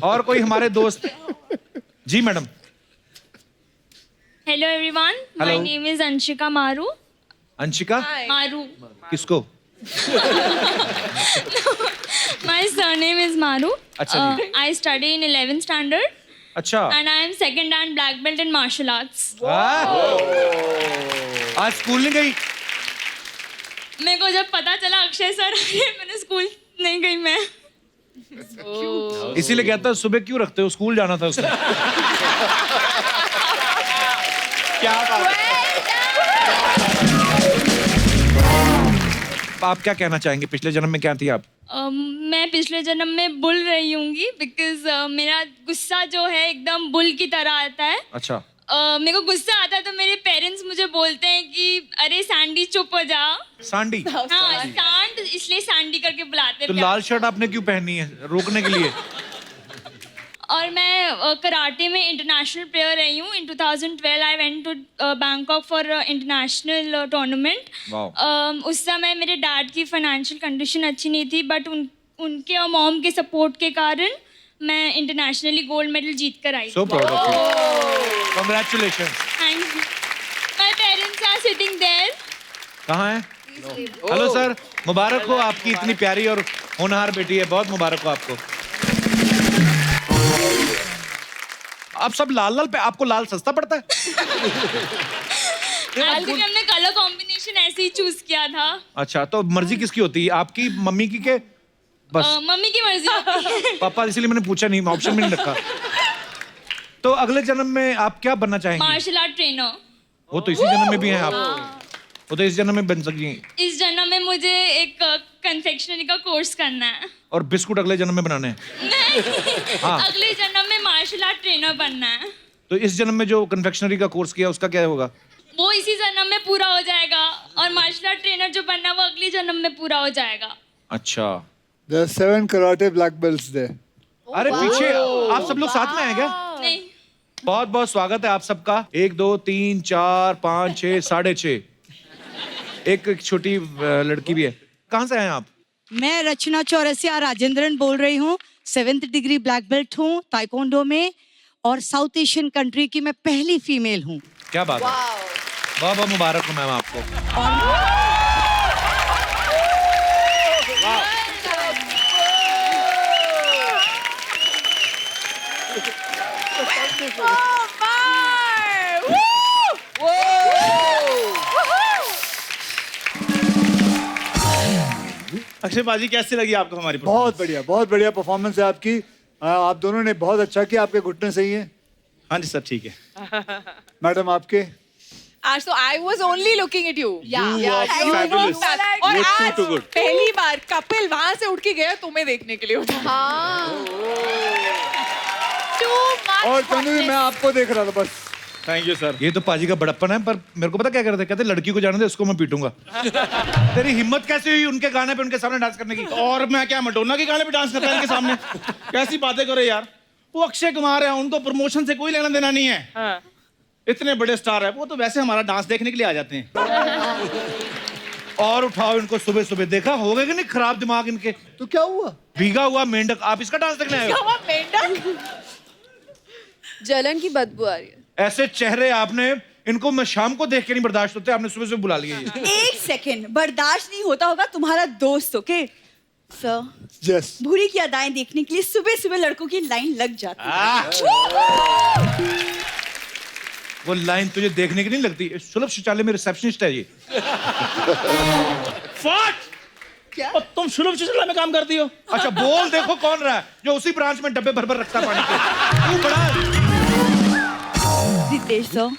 Speaker 1: और कोई हमारे दोस्त? जी madam.
Speaker 12: Hello everyone.
Speaker 1: Hello.
Speaker 12: My name is Anshika Maru.
Speaker 1: Anshika?
Speaker 12: Maru.
Speaker 1: किसको?
Speaker 12: My surname is Maru.
Speaker 1: अच्छा जी.
Speaker 12: I study in 11th standard.
Speaker 1: अच्छा.
Speaker 12: And I am second and black belt in martial arts.
Speaker 1: आज स्कूल नहीं गई?
Speaker 12: मेरे को जब पता चला अक्षय सर आए, मैंने स्कूल नहीं गई मैं.
Speaker 1: इसीलिए कहता है सुबह क्यों रखते हो, स्कूल जाना था उसने. क्या बात है. आप क्या कहना चाहेंगे, पिछले जन्म में क्या थी आप?
Speaker 12: मैं पिछले जन्म में बुल रही हूँगी बिकॉज मेरा गुस्सा जो है एकदम बुल की तरह आता है।
Speaker 1: अच्छा।
Speaker 12: मेरे को गुस्सा आता है तो मेरे पेरेंट्स मुझे बोलते हैं कि अरे सैंडी चुप हो जा।
Speaker 1: सांडी?
Speaker 12: हाँ सांड, इसलिए सैंडी करके बुलाते
Speaker 1: तो
Speaker 12: हैं।
Speaker 1: लाल शर्ट आपने क्यों पहनी है, रोकने के लिए?
Speaker 12: और मैं कराटे में इंटरनेशनल प्लेयर रही हूँ। In 2012 I went to Bangkok for international tournament. उस समय मेरे डैड की फाइनेंशियल कंडीशन अच्छी नहीं थी, बट उनके और मॉम के सपोर्ट के कारण मैं इंटरनेशनली गोल्ड मेडल जीत कर आई।
Speaker 1: So proud of you, congratulations.
Speaker 12: Thank you. My parents are sitting there.
Speaker 1: कहाँ है? हेलो सर, मुबारक हो, आपकी इतनी प्यारी और होनहार बेटी है, बहुत मुबारक हो आपको। आप सब लाल लाल पे, आपको लाल सस्ता पड़ता है?
Speaker 12: एक्चुअली हमने कलर कॉम्बिनेशन ऐसे ही चूज किया था।
Speaker 1: अच्छा, तो मर्जी किसकी होती है, आपकी, मम्मी की के बस?
Speaker 12: मम्मी की मर्जी होती है।
Speaker 1: पापा, इसीलिए मैंने पूछा नहीं, ऑप्शन में नहीं रखा। तो अगले जन्म में आप क्या बनना चाहेंगे?
Speaker 12: Martial art trainer.
Speaker 1: वो तो इसी जन्म में भी हैं आप, वो तो इस जन्म में बन सकती हैं।
Speaker 12: इस जन्म में मुझे एक कन्फेक्शनरी का कोर्स करना है।
Speaker 1: और बिस्कुट अगले जन्म में बनाने हैं? हाँ।
Speaker 12: अगले जन्म में मार्शल आर्ट ट्रेनर बनना है।
Speaker 1: तो इस जन्म में जो कन्फेक्शनरी का कोर्स किया उसका क्या होगा?
Speaker 12: वो इसी जन्म में पूरा हो जाएगा, और मार्शल आर्ट ट्रेनर जो बनना है वो अगले जन्म में पूरा हो जाएगा।
Speaker 1: अच्छा।
Speaker 4: There are 7 karate black belts there.
Speaker 1: अरे पीछे आप सब लोग साथ में हैं क्या?
Speaker 12: नहीं।
Speaker 1: बहुत बहुत स्वागत है आप सबका। 1 2 3 4 5 6 6.5, एक छोटी लड़की भी है। कहाँ से हैं आप?
Speaker 13: मैं रचना चौरसिया राजेंद्रन बोल रही हूँ। 7th डिग्री ब्लैक बेल्ट हूँ ताइक्वांडो में, और साउथ एशियन कंट्री की मैं पहली फीमेल हूँ।
Speaker 1: क्या बात है, बहुत बहुत मुबारक हो मैम आपको।
Speaker 14: अक्षय बाजी, कैसी लगी आपको हमारी?
Speaker 4: बहुत बढ़िया परफॉर्मेंस है आपकी। आप दोनों ने बहुत अच्छा किया। आपके घुटने सही हैं?
Speaker 14: हाँ जी सर, ठीक है।
Speaker 4: मैडम आपके?
Speaker 3: So I was only looking at you.
Speaker 14: You are fabulous.
Speaker 3: और
Speaker 14: You're
Speaker 3: आज
Speaker 14: too good.
Speaker 3: पहली बार कपिल वहां से उठ के गया तुम्हें देखने के लिए।
Speaker 5: हाँ।
Speaker 4: और तनु, मैं आपको देख रहा था बस।
Speaker 14: Thank you sir.
Speaker 1: ये तो पाजी का बड़प्पन है, पर मेरे को पता क्या करते, कहते लड़की को जाने दे, उसको मैं पीटूंगा। तेरी हिम्मत कैसे हुई उनके गाने पे उनके सामने डांस करने की?
Speaker 14: और मैं क्या मडोना के गाने पे डांस कर रहा हूं इनके सामने? कैसी बातें करो यार, वो अक्षय कुमार है, उनको प्रमोशन से कोई लेना देना नहीं है।
Speaker 8: हाँ।
Speaker 14: इतने बड़े स्टार है वो, तो वैसे हमारा डांस देखने के लिए आ जाते हैं।
Speaker 1: और उठाओ इनको सुबह सुबह, देखा हो गए कि नहीं खराब दिमाग इनके?
Speaker 4: तो क्या हुआ?
Speaker 1: भीगा हुआ मेंढक, आप इसका डांस देखने आए हो?
Speaker 5: जलन की बदबू आ रही है।
Speaker 1: ऐसे चेहरे आपने, इनको मैं शाम को देख के नहीं बर्दाश्त होते, आपने सुबह सुबह बुला लिया ये।
Speaker 13: एक सेकंड, बर्दाश्त नहीं होता होगा तुम्हारा दोस्त, ओके सर?
Speaker 4: यस।
Speaker 13: भूरी की अदाएं देखने के लिए सुबह सुबह लड़कों की लाइन लग जाती है।
Speaker 1: वो लाइन तुझे देखने की नहीं लगती? सुलभ शौचालय में रिसेप्शनिस्ट है ये।
Speaker 14: फट!
Speaker 13: क्या?
Speaker 14: और तुम सुलभ शौचालय में काम करती हो?
Speaker 1: अच्छा, बोल देखो कौन रहा है जो उसी ब्रांच में डब्बे भर भर रखता है पानी के। तू बड़ा।
Speaker 13: रितेश सर,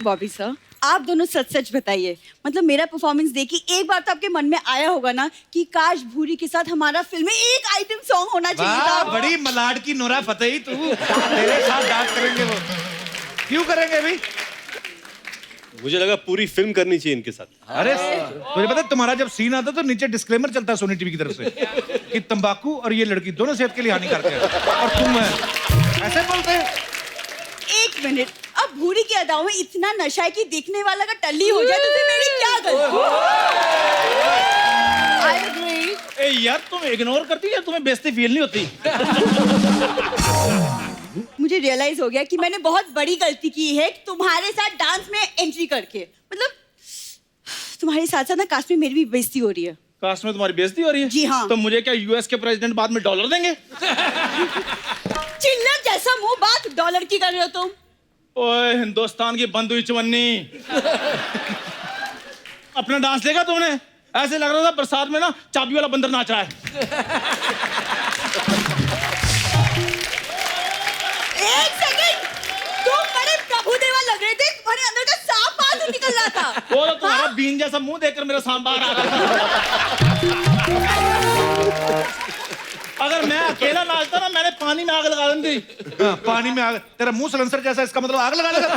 Speaker 13: बॉबी सर, आप दोनों सच सच बताइए, मतलब मेरा परफॉर्मेंस देखी एक बार तो आपके मन में आया होगा ना कि काश भूरी के साथ हमारा फिल्म में एक आइटम सॉन्ग होना चाहिए था।
Speaker 1: बड़ी मलाड की नोरा फतेही तू, तेरे साथ डांस करेंगे वो। क्यों करेंगे भाई?
Speaker 9: मुझे लगा पूरी फिल्म करनी चाहिए इनके साथ।
Speaker 1: अरे तुझे पता है, तुम्हारा जब सीन आता तो नीचे डिस्क्लेमर चलता है सोनी टीवी की तरफ से कि तंबाकू और ये लड़की दोनों सेहत के लिए हानिकारक है, और तुम ऐसे बोलते हैं।
Speaker 13: एक मिनट, अब भूरी की अदाओं में इतना नशा है कि देखने वाला का टल्ली हो जाए तो फिर मेरी क्या गलती?
Speaker 14: ए यार, तुम इग्नोर करती है, तुम्हें बेइज्जती फील नहीं होती?
Speaker 13: मुझे रियलाइज हो गया कि मैंने बहुत बड़ी गलती की है तुम्हारे साथ डांस में एंट्री करके। मतलब तुम्हारे साथ साथ ना कास्ट में मेरी भी बेइज्जती हो रही है।
Speaker 14: कास्ट में तुम्हारी बेइज्जती हो रही है?
Speaker 13: जी हाँ।
Speaker 14: तो मुझे क्या यूएस के प्रेसिडेंट बाद में डॉलर देंगे?
Speaker 13: चिल्लर जैसा मुंह, बात डॉलर की कर रहे हो तुम?
Speaker 14: ओए हिंदुस्तान की बंद हुई चवन्नी, अपना डांस देखा तुमने? ऐसे लग रहा था बरसात में ना चाबी वाला बंदर नाच रहा है।
Speaker 13: एक सेकंड, तुम बड़े प्रभुदेवा लग रहे थे, तुम्हारे अंदर का सांप बाहर निकल रहा था।
Speaker 14: वो तो तुम्हारा बीन जैसा मुंह देखकर मेरा सांप बाहर आ रहा था। अगर मैं अकेला नाचता ना, मैंने पानी में आग लगा दी थी।
Speaker 1: हाँ, पानी में आग, तेरा मुंह सलेंसर जैसा, इसका मतलब आग लगा लगा।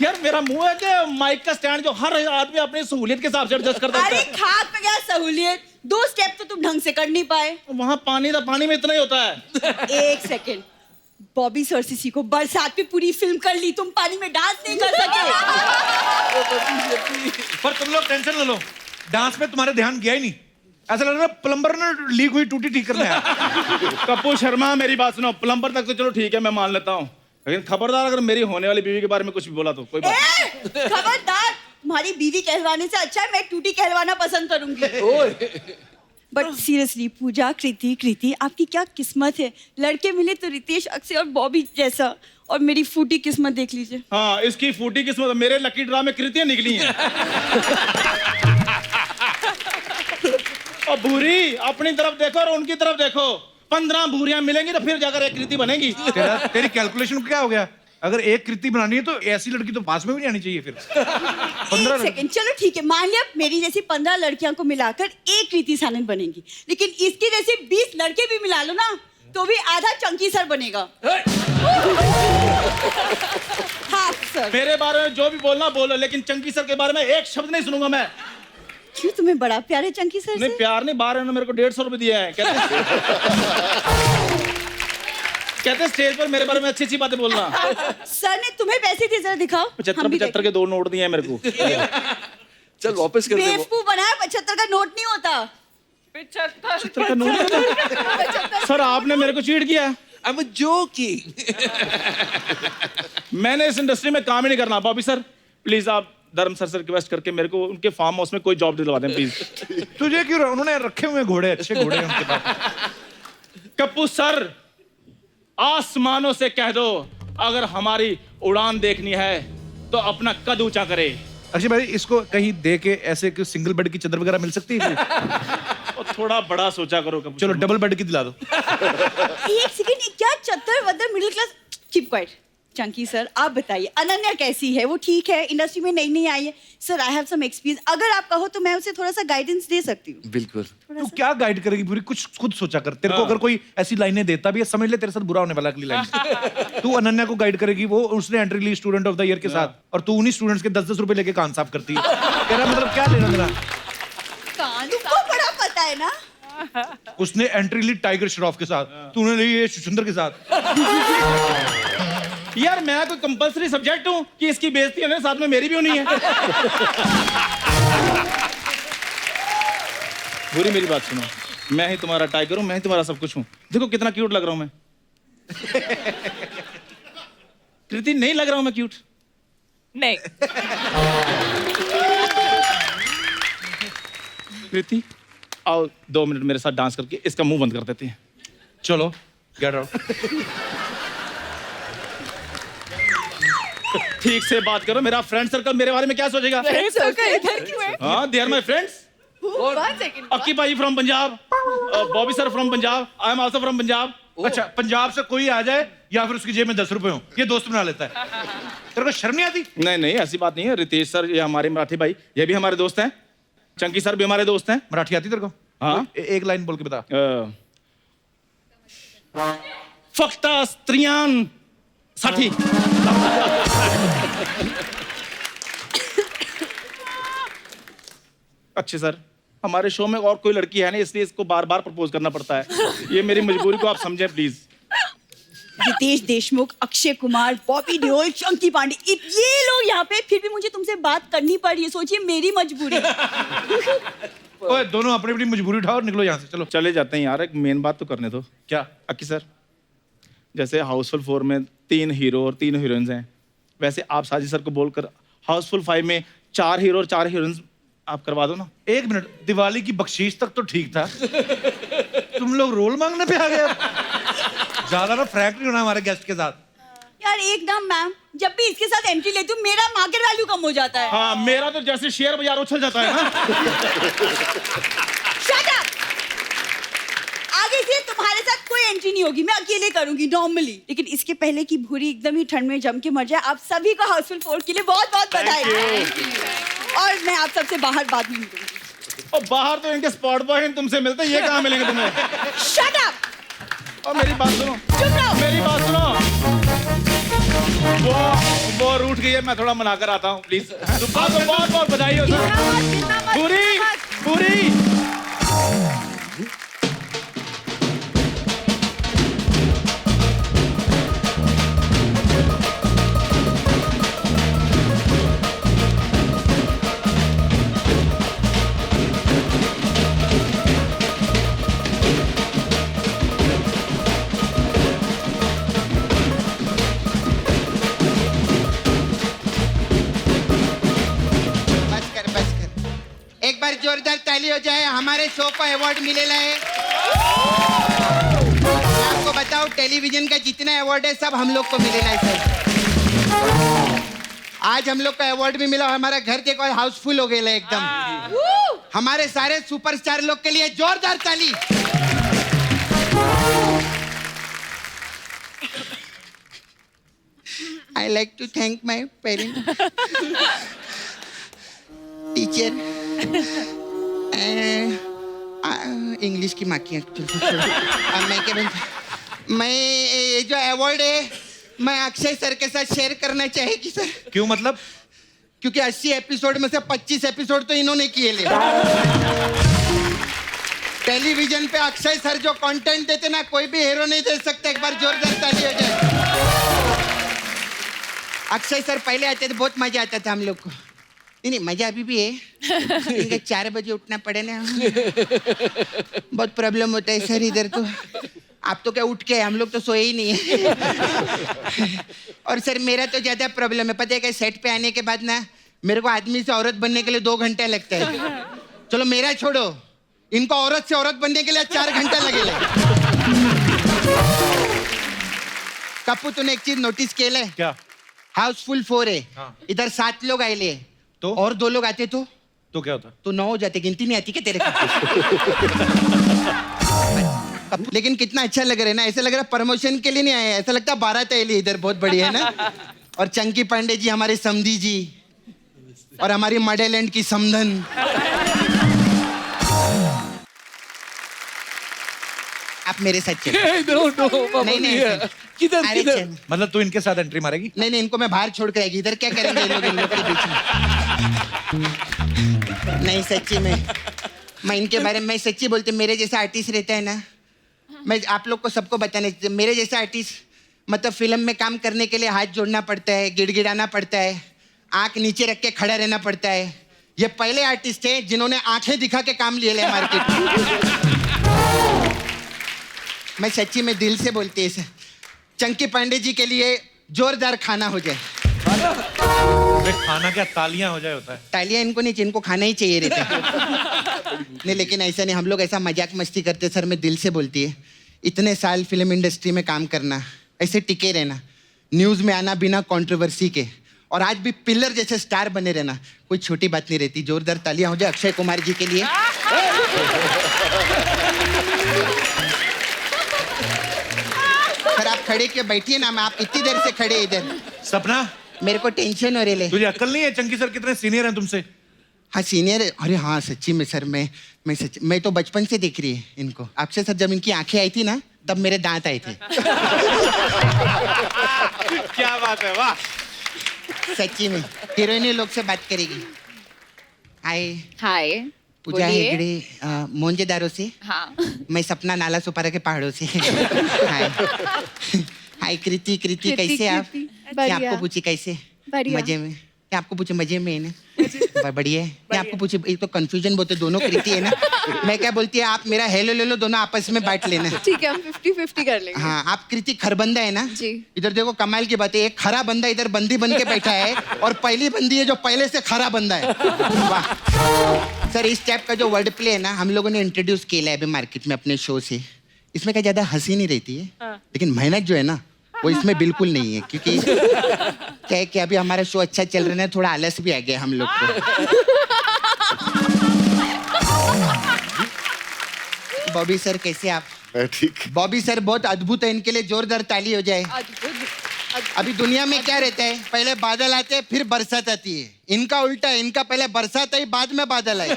Speaker 14: यार मेरा मुंह है कि माइक का स्टैंड जो हर आदमी अपनी सहूलियत के हिसाब से एडजस्ट करता
Speaker 13: अरे
Speaker 14: है।
Speaker 13: खाक पे क्या सहूलियत, 2 स्टेप तो तुम ढंग से कर नहीं पाए।
Speaker 14: वहाँ पानी था, पानी में इतना ही होता है।
Speaker 13: 1 सेकंड, बॉबी सरसीसी को बरसात में पूरी फिल्म कर ली, तुम पानी में डांस नहीं कर सके।
Speaker 1: पर तुम लोग टेंशन न लो, डांस में तुम्हारे ध्यान गया ही नहीं। ऐसा लग रहा है प्लम्बर ने लीक हुई टूटी ठीक करने आया।
Speaker 14: कपूर शर्मा मेरी बात सुनो, प्लम्बर तक तो चलो ठीक है, मैं मान लेता हूँ, लेकिन खबरदार अगर मेरी होने वाली बीवी के बारे में कुछ भी बोला तो कोई बात।
Speaker 13: खबरदार, तुम्हारी बीवी कहलवाने से अच्छा है मैं टूटी कहलवाना पसंद करूंगी। बट सीरियसली पूजा, कृति आपकी क्या किस्मत है, लड़के मिले तो रितेश, अक्षय और बॉबी जैसा, और मेरी फूटी किस्मत देख लीजिए।
Speaker 14: हाँ, इसकी फूटी किस्मत, मेरे लकी ड्रा में कृतियां निकली हैं। और भूरी अपनी तरफ देखो और उनकी तरफ देखो, 15 भूरियां मिलेंगी तो फिर जाकर एक कृति बनेगी।
Speaker 1: तेरी कैलकुलेशन क्या हो गया? अगर एक कृति बनानी है तो ऐसी लड़की तो पास में भी नहीं आनी चाहिए फिर।
Speaker 13: 1 सेकंड, चलो ठीक है, मान लिया मेरी जैसी 15 लड़कियों को मिलाकर एक कृति सानंद बनेगी, लेकिन इसकी जैसे 20 लड़के भी मिला लो ना तो भी आधा चंकी सर बनेगा। हाँ सर।
Speaker 14: मेरे बारे में जो भी बोलना बोलो, लेकिन चंकी सर के बारे में एक शब्द नहीं सुनूंगा मैं।
Speaker 13: क्यों, तुम्हें बड़ा प्यार है चंकी सर
Speaker 14: नहीं
Speaker 13: से?
Speaker 14: प्यार नहीं, बाहर मेरे को 150 रुपए दिया है, कहते स्टेज पर मेरे बारे में अच्छी अच्छी बातें बोलना।
Speaker 13: सर ने तुम्हें पैसे दिए, जरा दिखाओ।
Speaker 14: 75 के 2 नोट दिए हैं मेरे को।
Speaker 7: चल वापस कर दे।
Speaker 13: बेवकूफ बनाया, 75 का नोट नहीं होता।
Speaker 14: 75 का नोट। सर आपने मेरे को चीट किया।
Speaker 7: I'm joking.
Speaker 14: मैंने इस इंडस्ट्री में काम ही नहीं करना। बॉबी सर प्लीज आप धर्म सर से रिक्वेस्ट करके मेरे को उनके फार्म हाउस में कोई जॉब दिलवा दें प्लीज।
Speaker 1: तुझे क्यों, उन्होंने रखे हुए घोड़े, अच्छे घोड़े हैं उनके पास।
Speaker 14: कप्पू सर आसमानों से कह दो अगर हमारी उड़ान देखनी है तो अपना कद ऊंचा करे।
Speaker 1: अक्षय भाई इसको कहीं दे के ऐसे कि सिंगल बेड की चादर वगैरह मिल सकती है?
Speaker 14: और थोड़ा बड़ा सोचा करो कप्पू।
Speaker 1: चलो डबल बेड की दिला दो।
Speaker 13: 1 सेकंड, क्या चत्तर वदर middle class, keep quiet. Chunky sir आप बताइए, अनन्या कैसी है? वो ठीक है, इंडस्ट्री में नई नई आई है। Sir I have some experience, अगर आप कहो तो मैं उसे थोड़ा सा गाइडेंस दे सकती हूँ।
Speaker 7: बिल्कुल।
Speaker 1: तू क्या गाइड करेगी पूरी, कुछ खुद सोचा कर। तेरे को अगर कोई ऐसी लाइनें देता भी है, समझ ले तेरे साथ बुरा होने वाला अगली लाइन। तू अनन्या को गाइड करेगी, वो उसने एंट्री ली स्टूडेंट ऑफ द ईयर के साथ, और तू उन्हीं स्टूडेंट्स के 10-10 रुपए लेके कान साफ करती है। तेरा मतलब क्या लेना देना?
Speaker 13: तुमको बड़ा पता है ना।
Speaker 1: उसने एंट्री ली टाइगर श्रॉफ के साथ, तूने ली ये सुंदर के साथ।
Speaker 14: यार मैं कोई कंपलसरी सब्जेक्ट हूँ कि इसकी बेइज्जती होने साथ में मेरी भी होनी है? बुरी मेरी बात सुनो, मैं ही तुम्हारा टाइगर हूँ, मैं ही तुम्हारा सब कुछ हूँ। देखो कितना क्यूट लग रहा हूँ मैं। कृति नहीं लग रहा हूँ मैं क्यूट?
Speaker 3: नहीं।
Speaker 14: कृति आओ 2 मिनट मेरे साथ डांस करके इसका मुंह बंद कर देते हैं।
Speaker 1: चलो गेट आउट।
Speaker 14: ठीक से बात करो, मेरा फ्रेंड सर्कल मेरे बारे में क्या सोचेगा?
Speaker 13: फ्रेंड सर्कल इधर क्यों है?
Speaker 14: हाँ, दे आर माय फ्रेंड्स। अक्की भाई from Punjab, Bobby sir from Punjab, I am also from Punjab.
Speaker 1: अच्छा, पंजाब से कोई आ जाए या फिर उसकी जेब में 10 रुपए हो, ये दोस्त बना लेता है। तेरे को शर्म नहीं आती?
Speaker 14: नहीं नहीं ऐसी बात नहीं है। रितेश सर ये हमारे मराठी भाई, ये भी हमारे दोस्त हैं। चंकी सर भी हमारे दोस्त हैं।
Speaker 1: मराठी आती तेरे को?
Speaker 14: हाँ
Speaker 1: एक लाइन बोल के बता।
Speaker 14: फक्त स्त्रियां साठी। अच्छे सर, हमारे शो में और कोई लड़की है नहीं, इसलिए इसको बार बार प्रपोज करना पड़ता है। ये मेरी मजबूरी को आप समझें प्लीज।
Speaker 13: रितेश देशमुख, अक्षय कुमार, बॉबी देओल, चंकी पांडे, ये लोग यहाँ पे, फिर भी मुझे तुमसे बात करनी पड़ रही है। सोचिए मेरी मजबूरी।
Speaker 1: ओए दोनों अपनी अपनी मजबूरी उठाओ और निकलो यहाँ से। चलो
Speaker 14: चले जाते हैं यार, एक मेन बात तो करने दो।
Speaker 1: क्या?
Speaker 14: अक्की सर, जैसे हाउसफुल 4 में 3 हीरो और 3 हीरोइंस हैं, वैसे आप साजिद सर को बोलकर हाउसफुल 5 में 4 हीरो और 4 हीरोइंस आप करवा दो ना।
Speaker 1: 1 मिनट, दिवाली की बख्शीश तक तो ठीक था, तुम लोग रोल मांगने पे आ गए। ज्यादा ना फ्रैंक नहीं होना हमारे गेस्ट के साथ।
Speaker 13: यार एकदम मैम, जब भी इसके साथ एंट्री लेती हूँ मेरा मार्केट वैल्यू कम हो जाता है।
Speaker 14: हाँ, मेरा तो जैसे शेयर बाजार उछल जाता है ना।
Speaker 13: Shut up! आगे से तुम्हारे साथ कोई एंट्री नहीं होगी, मैं अकेले करूंगी नॉर्मली। लेकिन इसके पहले कि भूरी एकदम ही ठंड में जम के मर जाए, आप सभी को हाउसफुल 4 के लिए बहुत बहुत बधाई। और मैं आप सबसे बाहर बाद में मिलूंगी।
Speaker 14: और बाहर तो इनके स्पॉट बॉय तुमसे मिलते हैं, ये कहाँ मिलेंगे तुम्हें?
Speaker 13: Shut up.
Speaker 14: और मेरी बात सुनो, मेरी बात सुनो। वो रूठ गई है, मैं थोड़ा मनाकर आता हूँ प्लीज। आपको बहुत बहुत बधाई हो सर। पूरी पूरी
Speaker 15: एक बार जोरदार ताली हो जाए, हमारे शो को अवार्ड मिलेला है। मैं आपको बताऊं, टेलीविजन का जितना अवार्ड है सब हम लोग को मिलेला है सर। आज हम लोग को अवार्ड भी मिला, हमारा घर देखो हाउसफुल हो गया एकदम। हमारे सारे सुपरस्टार लोग के लिए जोरदार ताली। I like to thank my parents, teacher, English की माँ की। मैं ये जो अवार्ड है मैं अक्षय सर के साथ शेयर करना चाहेगी सर।
Speaker 1: क्यों मतलब?
Speaker 15: क्योंकि 80 एपिसोड में से 25 एपिसोड तो इन्होंने किए ले। टेलीविजन पे अक्षय सर जो कंटेंट देते ना, कोई भी हीरो नहीं दे सकता। एक बार जोरदार ताली हो जाए। अक्षय सर पहले आते थे, बहुत मजा आता था हम लोग को। नहीं मजा अभी भी है। इनके 4 बजे उठना पड़े ना, बहुत प्रॉब्लम होता है सर इधर तो। आप तो क्या उठ के, हम लोग तो सोए ही नहीं है। और सर मेरा तो ज्यादा प्रॉब्लम है, पता है क्या? सेट पे आने के बाद ना मेरे को आदमी से औरत बनने के लिए 2 घंटे लगता है। चलो मेरा छोड़ो, इनको औरत से औरत बनने के लिए 4 घंटा लगेगा। कप्पू तूने एक चीज नोटिस केलं है
Speaker 1: क्या?
Speaker 15: हाउसफुल 4 है, इधर 7 लोग आए ले तो और 2 लोग आते तो
Speaker 1: क्या होता?
Speaker 15: तो 9 हो जाते। गिनती नहीं आती क्या तेरे को? लेकिन कितना अच्छा लग रहा है ना, ऐसा लग रहा है प्रमोशन के लिए नहीं आए, ऐसा लगता है बारात है लिए इधर। बहुत बढ़िया है ना। और चंकी पांडे जी हमारे समधी जी, और हमारी मॉडलैंड की समधन। आप मेरे साथ चलो। नहीं
Speaker 7: किधर किधर?
Speaker 1: मतलब तू इनके साथ एंट्री मारेगी?
Speaker 15: नहीं इनको मैं बाहर छोड़ कर आएगी। इधर क्या करेंगे ये लोग इन लोग के बीच में? नहीं सच्ची में, मैं इनके बारे में सच्ची बोलते, मेरे जैसा आर्टिस्ट रहता है ना, मैं आप लोग को सबको बताने, मेरे जैसा आर्टिस्ट मतलब फिल्म में काम करने के लिए हाथ जोड़ना पड़ता है, गिड़गिड़ाना पड़ता है, आंख नीचे रख के खड़ा रहना पड़ता है। ये पहले आर्टिस्ट है जिन्होंने आंखें दिखा के काम लिए ले मार्केट में। मैं सच्ची में दिल से बोलती है सर, चंकी पांडे जी के लिए जोरदार खाना हो जाए।
Speaker 1: खाना क्या, तालियां हो जाए होता है?
Speaker 15: तालियां इनको नहीं, जिनको खाना ही चाहिए रहता है। नहीं लेकिन ऐसा नहीं, हम लोग ऐसा मजाक मस्ती करते सर। मैं दिल से बोलती है, इतने साल फिल्म इंडस्ट्री में काम करना, ऐसे टिके रहना, न्यूज में आना बिना कंट्रोवर्सी के, और आज भी पिलर जैसे स्टार बने रहना, कोई छोटी बात नहीं रहती। जोरदार तालियां हो जाए अक्षय कुमार जी के लिए। सर आप खड़े क्यों बैठिए ना, मैं आप इतनी देर से खड़े इधर।
Speaker 1: सपना
Speaker 15: मेरे को टेंशन हो रही है।
Speaker 1: तुझे अक्ल नहीं है? चंकी सर कितने सीनियर हैं तुमसे?
Speaker 15: हाँ सीनियर है। अरे हाँ सच्ची में सर, मैं तो बचपन से देख रही है इनको। अक्षय सर जब इनकी आंखें आई थी ना, तब मेरे दांत आए थे।
Speaker 1: क्या बात है, वाह।
Speaker 15: सच्ची में हीरोइनी लोग से बात करेगी। हाय पूजा हेगड़े मोंजेदारों से।
Speaker 6: हाँ।
Speaker 15: मैं सपना नाला सुपारा के पहाड़ों से। हाय कृति कैसे आप? क्या आपको पूछी कैसे? मजे में? क्या आपको पूछे मजे में है ना? बढ़िया है। क्या आपको पूछे, एक तो कंफ्यूजन बोलते दोनों कृति है ना। मैं क्या बोलती है, आप मेरा हेलो ले लो, दोनों आपस में बांट लेना।
Speaker 5: ठीक है, हम 50-50 कर लेंगे।
Speaker 15: हाँ आप कृति खरबंदा है ना
Speaker 5: जी।
Speaker 15: इधर देखो कमाल की बात है, एक खरा बंदा इधर बंदी बन के बैठा है, और पहली बंदी है जो पहले से खरा बंदा है। वाह सर, इस टाइप का जो वर्ड प्ले है ना, हम लोगों ने इंट्रोड्यूस किया है अभी मार्केट में अपने शो से। इसमें क्या ज्यादा हंसी नहीं रहती है, लेकिन मेहनत जो है ना वो इसमें बिल्कुल नहीं है। क्योंकि क्या है कि अभी हमारा शो अच्छा चल रहा है, थोड़ा आलस भी आ गया हम लोग को। बॉबी सर कैसे आप?
Speaker 2: ठीक।
Speaker 15: बॉबी सर बहुत अद्भुत है, इनके लिए जोरदार ताली हो जाए। अभी दुनिया में क्या रहता है, पहले बादल आते हैं फिर बरसात आती है। इनका उल्टा है, इनका पहले बरसात आई बाद में बादल आए।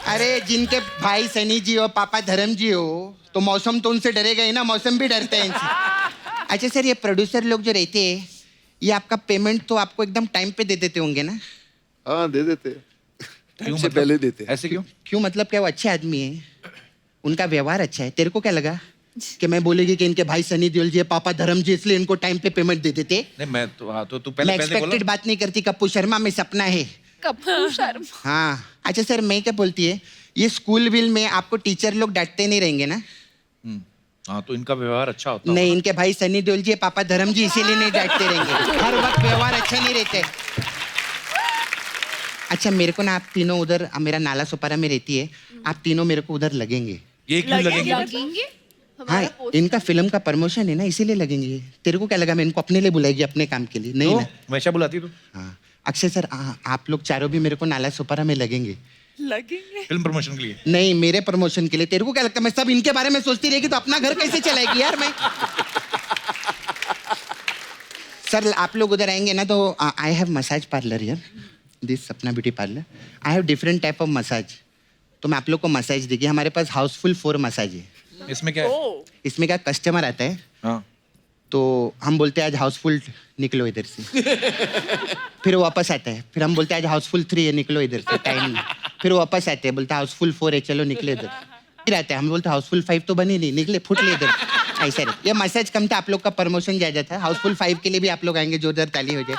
Speaker 15: अरे जिनके भाई सनी जी हो, पापा धर्म जी हो, तो मौसम तो उनसे डरेगा ही ना, मौसम भी डरते हैं इनसे। अच्छा सर, ये प्रोड्यूसर लोग जो रहते हैं, ये आपका पेमेंट तो आपको एकदम टाइम पे दे देते होंगे ना?
Speaker 2: हाँ दे देते,
Speaker 1: क्यों
Speaker 2: से
Speaker 1: मतलब?
Speaker 2: पहले देते।
Speaker 1: ऐसे क्यों?
Speaker 15: क्यों मतलब क्या, वो अच्छे आदमी है, उनका व्यवहार अच्छा है। तेरे को क्या लगा कि मैं बोलेगी कि इनके भाई सनी देओल जी, पापा धर्म जी, इसलिए इनको टाइम पे पेमेंट दे देते?
Speaker 1: नहीं मैं तो हाँ तो तू
Speaker 15: मैं
Speaker 1: पहले
Speaker 15: एक्सपेक्टेड बात नहीं करती, कप्पू शर्मा में सपना है।
Speaker 5: कपूर शर्मा।
Speaker 15: हाँ अच्छा सर, मैं क्या बोलती है, ये स्कूल विल में आपको टीचर लोग डांटते नहीं रहेंगे ना?
Speaker 1: हाँ तो इनका व्यवहार अच्छा होता
Speaker 15: नहीं, इनके भाई सनी देओल जी, पापा धर्म जी, इसीलिए नहीं डांटते रहेंगे। हर वक्त व्यवहार अच्छा नहीं रहते। अच्छा मेरे को ना आप तीनों उधर, मेरा नाला सुपारा में रहती है, आप तीनों मेरे को उधर लगेंगे।
Speaker 1: ये क्यों लगेंगे?
Speaker 15: हाँ इनका फिल्म का प्रमोशन है ना, इसीलिए लगेंगे। तेरे को क्या लगा मैं इनको अपने लिए बुलाएगी अपने काम के लिए? नहीं ना,
Speaker 1: वैसा बुलाती तू।
Speaker 15: हाँ अक्षय सर, आप लोग चारों भी मेरे को नाला सुपारा में लगेंगे।
Speaker 1: फिल्म प्रमोशन के लिए?
Speaker 15: नहीं, मेरे प्रमोशन के लिए। तेरे को क्या लगता है मैं सब इनके बारे में सोचती रहेगी तो अपना घर कैसे चलाएगी यार मैं? सर आप लोग उधर आएंगे ना तो आई हैव मसाज पार्लर यार, दिस सपना beauty parlour. I have different type of massage, तो मैं आप लोग को मसाज देगी। हमारे पास हाउसफुल 4 मसाज है।
Speaker 1: इसमें क्या है?
Speaker 15: इसमें क्या, कस्टमर आता है
Speaker 1: हाँ
Speaker 15: तो हम बोलते हैं आज हाउसफुल निकलो इधर से, फिर वो वापस आता है, फिर हम बोलते हैं आज हाउसफुल 3 है निकलो इधर से, टाइम नहीं। फिर वो वापस आते हैं, बोलते हैं हाउसफुल 4 है चलो निकले इधर। फिर आते हैं, हम बोलते हैं हाउसफुल 5 तो बनी नहीं, निकले फुट ले इधर। ऐसा रहता है। ये मसाज कम था, आप लोग का प्रमोशन ज्यादा था। हाउसफुल 5 के लिए भी आप लोग आएंगे, जोरदार ताली हो जाए।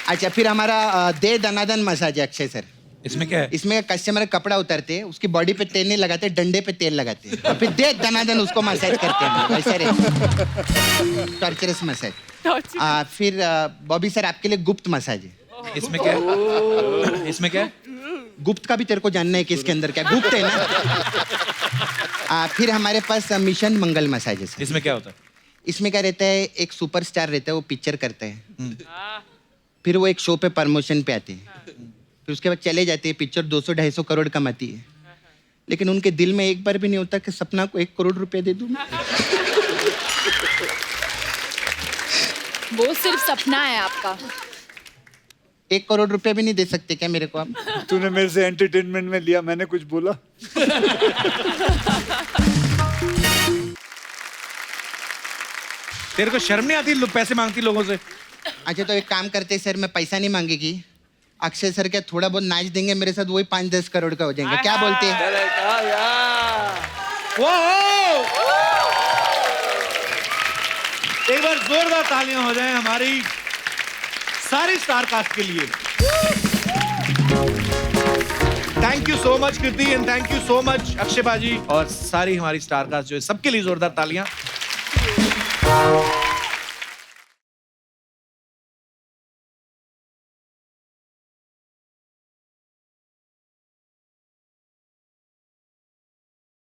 Speaker 15: अच्छा फिर हमारा दे दनादन मसाज है अक्षय सर।
Speaker 1: इसमें क्या है?
Speaker 15: इसमें कस्टमर कपड़ा उतारते हैं, उसकी बॉडी पे तेल नहीं लगाते, डंडे पे तेल लगाते हैं, और फिर दे दनादन उसको मसाज करते हैं। ऐसा रहता, टॉर्चरस मसाज। फिर बॉबी सर आपके लिए गुप्त मसाज है।
Speaker 1: इसमें क्या है? इसमें क्या है?
Speaker 15: गुप्त का भी तेरे को जानना है कि इसके अंदर क्या गुप्त है ना? फिर हमारे पास मिशन मंगल मसाज है सर।
Speaker 1: इसमें क्या होता है?
Speaker 15: इसमें क्या रहता है, एक सुपरस्टार रहता है, वो पिक्चर करता है, फिर वो एक शो पे प्रमोशन पे आते हैं, फिर उसके बाद चले जाते हैं, पिक्चर 200-250 करोड़ कमाती है, लेकिन उनके दिल में एक बार भी नहीं होता कि सपना को 1 करोड़ रुपए दे दूं।
Speaker 6: वो सिर्फ सपना है आपका।
Speaker 15: 1 करोड़ रुपए भी नहीं दे सकते क्या मेरे को आप?
Speaker 4: तूने मेरे से एंटरटेनमेंट में लिया, मैंने कुछ बोला?
Speaker 1: तेरे को शर्म नहीं आती पैसे मांगती लोगों से?
Speaker 15: अच्छा तो एक काम करते सर, मैं पैसा नहीं मांगेगी, अक्षय सर क्या थोड़ा बहुत नाच देंगे मेरे साथ, वही 5-10 करोड़ का हो जाएंगे, क्या बोलते हैं?
Speaker 1: एक बार जोरदार तालियां हो जाएं हमारी सारी स्टार कास्ट के लिए। Thank you so much Kriti and thank you so much Akshay बाजी और सारी हमारी स्टार कास्ट जो है, सबके लिए जोरदार तालियां।